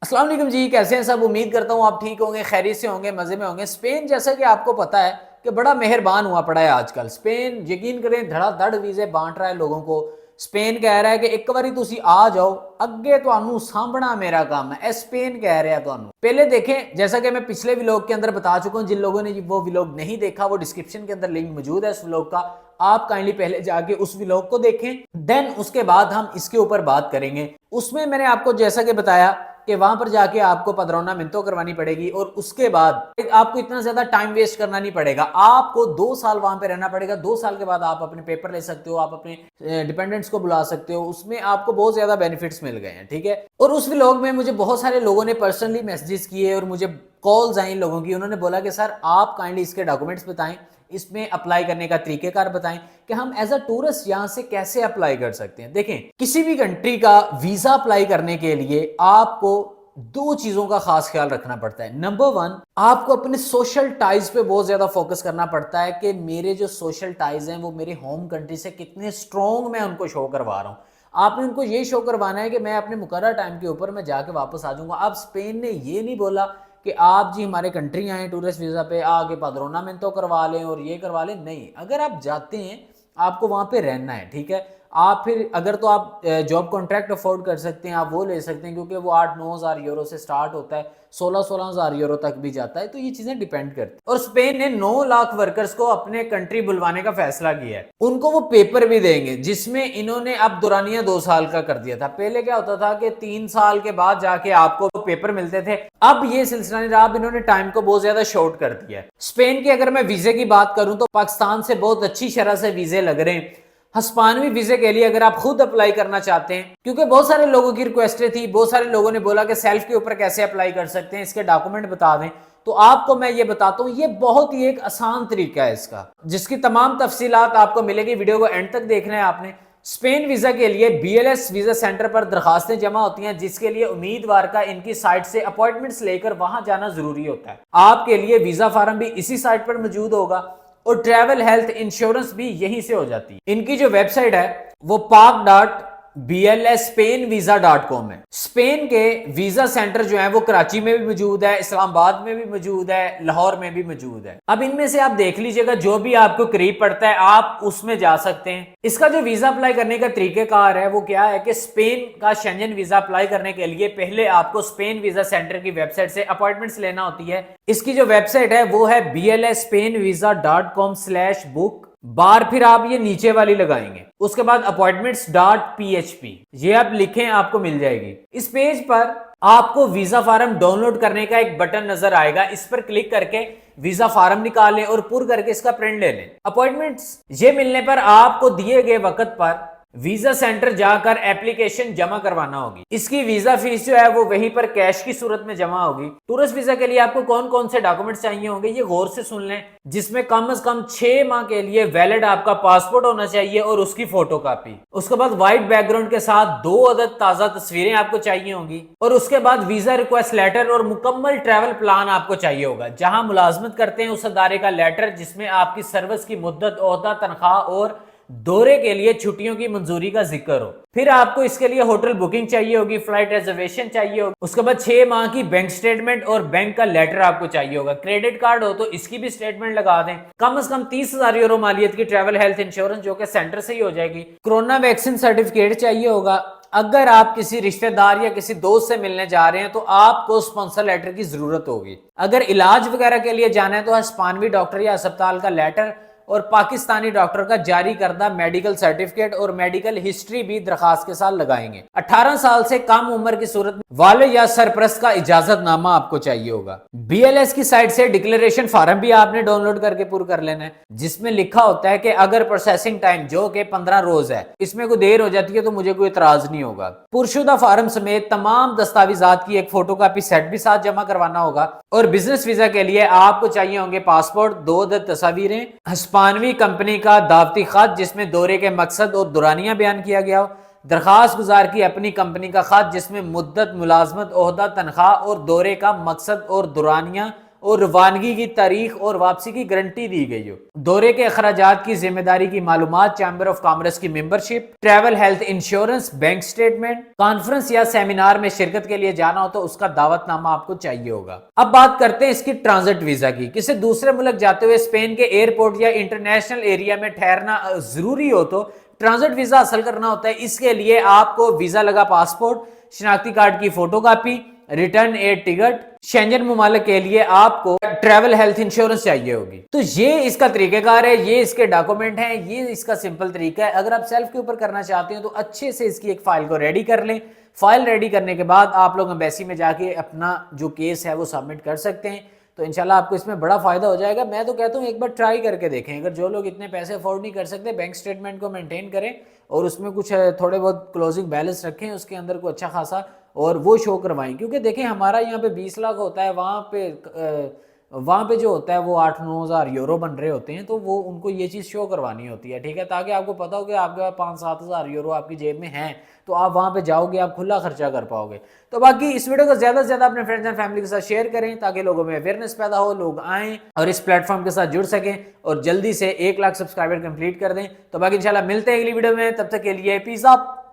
अस्सलाम वालेकुम जी, कैसे हैं सब। उम्मीद करता हूँ आप ठीक होंगे, खैरियत से होंगे, मज़े में होंगे। स्पेन जैसा कि आपको पता है कि बड़ा मेहरबान हुआ पड़ा है आजकल। स्पेन यकीन करें धड़ाधड़ वीज़े बांट रहा है लोगों को। स्पेन कह रहा है कि एक बारी तुसी आ जाओ, अगे तुहानू सांभना मेरा काम है। स्पेन कह रहा है तुहानू। पहले देखें, जैसा कि मैं पिछले व्लॉग के अंदर बता चुका हूँ, जिन लोगों ने वो व्लॉग नहीं देखा वो डिस्क्रिप्शन के अंदर लिंक मौजूद है उस व्लॉग का। आप काइंडली पहले जाके उस व्लॉग को देखें, देन उसके बाद हम इसके ऊपर बात करेंगे। उसमें मैंने आपको जैसा कि बताया कि वहां पर जाके आपको पदरौना मिन्तो करवानी पड़ेगी और उसके बाद आपको इतना ज्यादा टाइम वेस्ट करना नहीं पड़ेगा। आपको 2 साल वहां पे रहना पड़ेगा। 2 साल के बाद आप अपने पेपर ले सकते हो, आप अपने डिपेंडेंट्स को बुला सकते हो। उसमें आपको बहुत ज्यादा बेनिफिट्स मिल गए हैं, ठीक है। और उस व्लॉग में मुझे बहुत सारे लोगों ने पर्सनली मैसेजेस किए और मुझे कॉल्स आई लोगों की। उन्होंने बोला कि सर आप काइंडली इसके डॉक्यूमेंट्स बताएं, इसमें अप्लाई करने का तरीकेकार बताएं कि हम एज अ टूरिस्ट यहां से कैसे अप्लाई कर सकते हैं। देखें, किसी भी कंट्री का वीजा अप्लाई करने के लिए आपको दो चीजों का खास ख्याल रखना पड़ता है। नंबर वन, आपको अपने सोशल टाइज पे बहुत ज्यादा फोकस करना पड़ता है कि मेरे जो सोशल टाइज हैं वो मेरे होम कंट्री से कितने स्ट्रॉन्ग मैं उनको शो करवा रहा हूं। आपने उनको ये शो करवाना है कि मैं अपने मुकर्रर टाइम के ऊपर मैं जाके वापस आ जाऊंगा। अब स्पेन ने ये नहीं बोला कि आप जी हमारे कंट्री आए टूरिस्ट वीजा पे, आगे पदरोना में तो करवा लें और ये करवा लें। नहीं, अगर आप जाते हैं आपको वहां पे रहना है, ठीक है। आप फिर अगर तो आप जॉब कॉन्ट्रैक्ट अफोर्ड कर सकते हैं, आप वो ले सकते हैं, क्योंकि वो 8-9 हज़ार यूरो से स्टार्ट होता है, 16-16 हज़ार यूरो तक भी जाता है। तो ये चीजें डिपेंड करती हैं। और स्पेन ने 9 लाख वर्कर्स को अपने कंट्री बुलवाने का फैसला किया है। उनको वो पेपर भी देंगे जिसमें इन्होंने अब दुरानिया 2 साल का कर दिया था। पहले क्या होता था कि 3 साल के बाद जाके आपको पेपर मिलते थे। अब ये सिलसिला नहीं रहा, अब इन्होंने टाइम को बहुत ज्यादा शॉर्ट कर दिया है। स्पेन की अगर मैं वीजे की बात करूं तो पाकिस्तान से बहुत अच्छी शरह से वीजे लग रहे हैं। हस्पानवी वीजे के लिए अगर आप खुद अप्लाई करना चाहते हैं, क्योंकि बहुत सारे लोगों की रिक्वेस्टें थी, बहुत सारे लोगों ने बोला कि सेल्फ के ऊपर कैसे अप्लाई कर सकते हैं, इसके डॉक्यूमेंट बता दें। तो आपको मैं ये बताता हूं, ये बहुत ही एक आसान तरीका है इसका, जिसकी तमाम तफसीलात आपको मिलेगी। वीडियो को एंड तक देखना है आपने। स्पेन वीजा के लिए BLS वीजा सेंटर पर दरखास्तें जमा होती हैं, जिसके लिए उम्मीदवार का इनकी साइट से अपॉइंटमेंट्स लेकर वहां जाना जरूरी होता है। आपके लिए वीजा फॉर्म भी इसी साइट पर मौजूद होगा और ट्रैवल हेल्थ इंश्योरेंस भी यहीं से हो जाती है। इनकी जो वेबसाइट है वो park.bls.spainvisa.com है। स्पेन के वीजा सेंटर जो है वो कराची में भी मौजूद है, इस्लामाबाद में भी मौजूद है, लाहौर में भी मौजूद है। अब इनमें से आप देख लीजिएगा, जो भी आपको करीब पड़ता है आप उसमें जा सकते हैं। इसका जो वीजा अप्लाई करने का तरीकेकार है वो क्या है कि स्पेन का शेंजन वीजा अप्लाई करने के लिए पहले आपको स्पेन वीजा सेंटर की वेबसाइट से अपॉइंटमेंट्स लेना होती है। इसकी जो वेबसाइट है वो है blspainvisa.com/book बार, फिर आप ये नीचे वाली लगाएंगे, उसके बाद appointments.php ये आप लिखें, आपको मिल जाएगी। इस पेज पर आपको वीजा फॉर्म डाउनलोड करने का एक बटन नजर आएगा, इस पर क्लिक करके वीजा फॉर्म निकालें और पुर करके इसका प्रिंट ले लें। अपॉइंटमेंट्स ये मिलने पर आपको दिए गए वक्त पर वीजा सेंटर जाकर एप्लीकेशन जमा करवाना होगी। इसकी वीजा फीस जो है वो वहीं पर कैश की सूरत में जमा होगी। टूरिस्ट वीजा के लिए आपको कौन कौन से डॉक्यूमेंट्स चाहिए होंगे ये गौर से सुन लें, जिसमें कम से कम 6 माह के लिए वैलिड आपका पासपोर्ट होना चाहिए और उसकी फोटोकॉपी। उसके बाद व्हाइट बैकग्राउंड के साथ 2 अदद ताजा तस्वीरें आपको चाहिए होंगी और उसके बाद वीजा रिक्वेस्ट लेटर और मुकम्मल ट्रैवल प्लान आपको चाहिए होगा। जहां मुलाजमत करते हैं उस अदारे का लेटर, जिसमें आपकी सर्विस की मुद्दत, ओहदा, तनख्वाह और दौरे के लिए छुट्टियों की मंजूरी का जिक्र हो। फिर आपको इसके लिए होटल बुकिंग चाहिए होगी, फ्लाइट रिजर्वेशन चाहिए होगी। उसके बाद 6 माह की बैंक स्टेटमेंट और बैंक का लेटर आपको चाहिए होगा। क्रेडिट कार्ड हो तो इसकी भी स्टेटमेंट लगा दें। कम से कम 30,000 यूरो मालियत की ट्रैवल हेल्थ इंश्योरेंस जो कि सेंटर से ही हो जाएगी। कोरोना वैक्सीन सर्टिफिकेट चाहिए होगा। अगर आप किसी रिश्तेदार या किसी दोस्त से मिलने जा रहे हैं तो आपको स्पॉन्सर लेटर की जरूरत होगी। अगर इलाज वगैरह के लिए जाना है तो हस्पानवी डॉक्टर या अस्पताल का लेटर और पाकिस्तानी डॉक्टर का जारी करदा मेडिकल सर्टिफिकेट और मेडिकल हिस्ट्री भी दरखास्त के साथ लगाएंगे। 18 साल से कम उम्र की सूरत में वाले या सरप्रस्त का इजाजतनामा आपको चाहिए होगा। BLS की साइट से डिक्लेरेशन फॉर्म भी आपने डाउनलोड करके पूरा कर लेना है, जिसमें लिखा होता है कि अगर प्रोसेसिंग टाइम जो कि 15 रोज है, इसमें कोई देर हो जाती है तो मुझे कोई इतराज नहीं होगा। पुरशुदा फॉर्म समेत तमाम दस्तावेजात की एक फोटोकॉपी सेट भी साथ जमा करवाना होगा। और बिजनेस वीजा के लिए आपको चाहिए होंगे पासपोर्ट, 2 अदद तस्वीरें, हस्पानवी कंपनी का दावती खत जिसमें दौरे के मकसद और दुरानिया बयान किया गया हो, दरखास्त गुजार की अपनी कंपनी का खत जिसमें मुद्दत, मुलाजमत, ओहदा, तनख्वाह और दौरे का मकसद और दुरानिया और रवानगी की तारीख और वापसी की गारंटी दी गई हो। दौरे के अखराजात की जिम्मेदारी की मालूमात, चैम्बर ऑफ कॉमर्स की membership, travel health insurance, bank statement, conference या सेमिनार में शिरकत के लिए जाना हो तो उसका दावतनामा आपको चाहिए होगा। अब बात करते हैं इसकी ट्रांजिट वीजा की। किसी दूसरे मुल्क जाते हुए स्पेन के एयरपोर्ट या इंटरनेशनल एरिया में ठहरना जरूरी हो तो ट्रांजिट वीजा हासिल करना होता है। इसके लिए आपको वीजा लगा पासपोर्ट, शनाख्ती कार्ड की photocopy, return air ticket, Schengen मुमालिक के लिए आपको ट्रैवल हेल्थ इंश्योरेंस चाहिए होगी। तो ये इसका तरीकेकार है, ये इसके डॉक्यूमेंट हैं, ये इसका सिंपल तरीका है। अगर आप सेल्फ के ऊपर करना चाहते हो तो अच्छे से इसकी एक फाइल को रेडी कर लें। फाइल रेडी करने के बाद आप लोग एम्बेसी में जाके अपना जो केस है वो सबमिट कर सकते हैं। तो इंशाल्लाह आपको इसमें बड़ा फायदा हो जाएगा। मैं तो कहता हूँ एक बार ट्राई करके देखें। अगर जो लोग इतने पैसे अफोर्ड नहीं कर सकते, बैंक स्टेटमेंट को मेंटेन करें और उसमें कुछ थोड़े बहुत क्लोजिंग बैलेंस रखें, उसके अंदर को अच्छा खासा, और वो शो करवाएं। क्योंकि देखें हमारा यहाँ पे 20 लाख होता है, वहाँ पे जो होता है वो 8-9 हज़ार यूरो बन रहे होते हैं। तो वो उनको ये चीज़ शो करवानी होती है, ठीक है, ताकि आपको पता हो कि आपके पास 5-7 हज़ार यूरो आपकी जेब में हैं, तो आप वहाँ पे जाओगे, आप खुला खर्चा कर पाओगे। तो बाकी इस वीडियो को ज़्यादा से ज़्यादा अपने फ्रेंड्स एंड फैमिली के साथ शेयर करें ताकि लोगों में अवेयरनेस पैदा हो, लोग आएँ और इस प्लेटफॉर्म के साथ जुड़ सकें और जल्दी से 1 लाख सब्सक्राइबर कंप्लीट कर दें। तो बाकी इंशाल्लाह मिलते हैं अगली वीडियो में, तब तक के लिए पीस अप।